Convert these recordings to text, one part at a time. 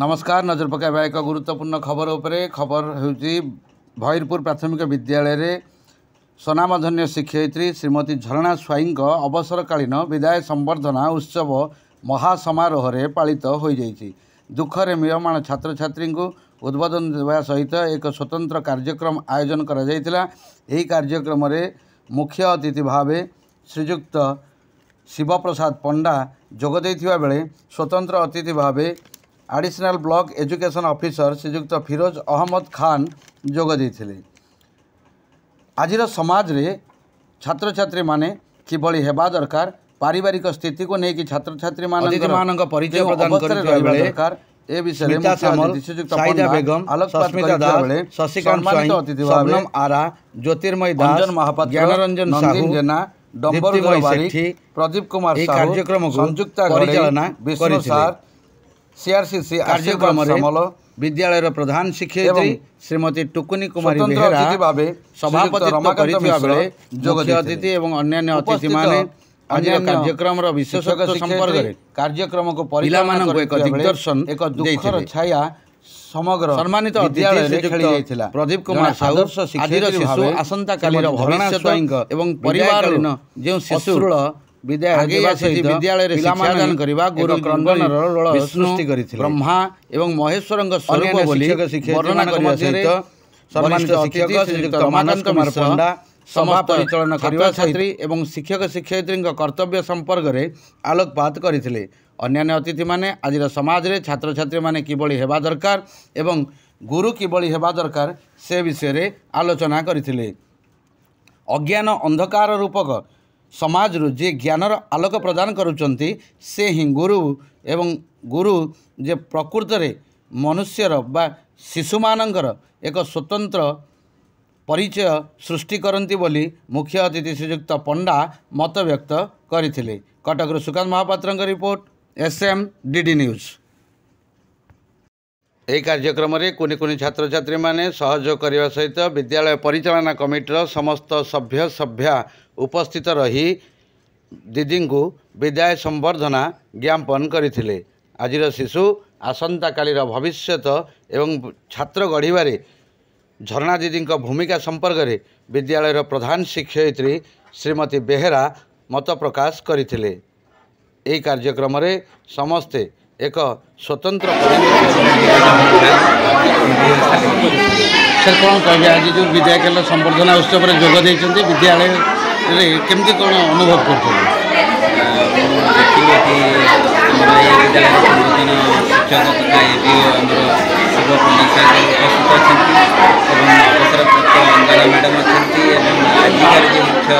नमस्कार नजर पकाइबा एक गुरुत्वपूर्ण खबर उपरे खबर होउची भैरपुर प्राथमिक विद्यालय रे स्वनामधन्य शिक्षयित्री श्रीमती झरणा स्वाईं अवसरकालीन विदाय संबर्धना उत्सव महासमारोह रे पालित हो जाइछि। दुखरे मियमाण छात्र छात्री को उद्बोधन देवा सहित एक स्वतंत्र कार्यक्रम आयोजन करा जाइतिला। एही कार्यक्रम रे मुख्य अतिथि भावे श्रीयुक्त शिवप्रसाद पंडा जोग दैथिबा बेले स्वतंत्र अतिथि भावे एडिशनल ब्लॉक एजुकेशन ऑफिसर श्रीयुक्त फिरोज अहमद खान जोग देथिले। आजिर समाज रे छात्र छात्री माने किबळी हेबा दरकार पारिवारिक स्थिति को लेकिन छात्र छात्री मानक परिचय प्रदान करबा दरकार ए विषय रे श्रीयुक्त बेगम आलोकपात करबा बेले शशिकांत स्वाईं शबनम आरा ज्योतिर्मय दास अंजन महापात्र ज्ञानरंजन साहू जेना डंबर गवारी प्रदीप कुमार साहू कार्यक्रम संयुक्त परिचालना विष्णु सार सीआरसीसी कार्यक्रम विद्यालय प्रधान शिक्षयित्री श्रीमती टुकुनी कुमारी बेहेरा सभापतित्व करिथिबा बेले मुख्य अतिथि एवं अन्य अतिथि माने आज कार्यक्रम विशेषज्ञ संपर्क रे कार्यक्रम को पिला मानक एक दिग्दर्शन एक दुखर छाया समग्र सम्मानित विद्यालय रे खेली जाइथिला। प्रदीप कुमार साहू आदिर शिशु आसंता कालीर भविष्य एवं परिवार जे शिशु विद्या आगे विद्यालय रे शिक्षादान करबा गुरु क्रंदनर सृष्टि करिथिले। ब्रह्मा एवं महेश्वरंग स्वरूप बोली वर्णना करबा सहित सम्मानित शिक्षक श्रीयुक्त रमाकांत कुमार पंडा सभा परिचालन करबा छात्री एवं शिक्षक शिक्षयित्री कर्तव्य संपर्क रे आलोकपात करिथिले। अन्य अतिथि माने आजिर समाज रे छात्र छात्री माने किबळी हेबा दरकार एवं गुरु किबळी हेबा दरकार से विषय रे आलोचना करिथिले। अज्ञान अंधकार रूपक समाज रु जे ज्ञानर आलोक प्रदान करुचंती से ही गुरु एवं गुरु जे प्रकृत रे मनुष्यर बा शिशु मानकर एक स्वतंत्र परिचय सृष्टि करती बोली मुख्य अतिथि श्रीयुक्त पंडा मत व्यक्त करथिले। Cuttack Sukant Mahapatra report SM DD news. यह कार्यक्रम में कुनि कुनि छात्र छात्री माने सहयोग करने सहित विद्यालय परिचालना कमिटीर समस्त सभ्य सभ्या उपस्थित रही दीदी को विदाय संबर्धना ज्ञापन करथिले। आजिर शिशु आसंता कालीर भविष्यत एवं छात्र गढ़िबारे झरणा दीदी भूमिका संपर्क में विद्यालय प्रधान शिक्षयित्री श्रीमती बेहेरा मत प्रकाश करथिले। एही कार्यक्रम में समस्ते एक स्वतंत्र सर कौन कहे आज जो विदाय काल संबर्धना उत्सव में जोग देते विद्यालय केमती कौन अनुभव करते मैडम अच्छा मुख्य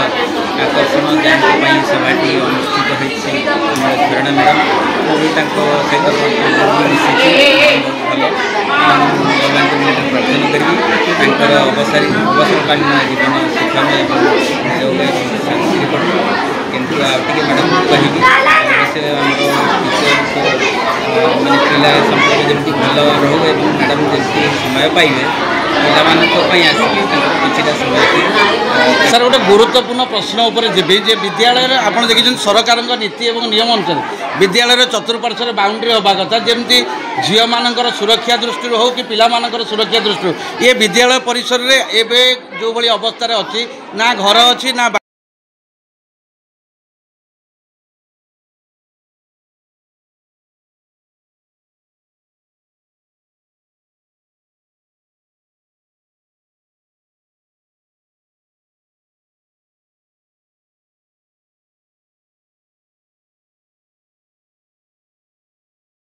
आकर्षण ज्ञान सभाटी अनुष्ठित होती झरणा मैडम सहित भगवान प्रार्थना करी अवसरकालीन जीवन शिक्षण किंतु आगे मैडम कहि माने पिला संपर्क जमी भल रो मैडम जमी समय पाइबे सर गोटे गुरुत्वपूर्ण प्रश्न उपर जीवी जे विद्यालय आप देखिए सरकार नीति और नियम अनुसार विद्यालय चतुर्पार्श्व बाउंड्री होगा कथा जमी झील मान सुरक्षा दृष्टि हो कि पिला सुरक्षा दृष्टि ये विद्यालय परिसर में एवं जो भाई अवस्था अच्छी ना घर अच्छी ना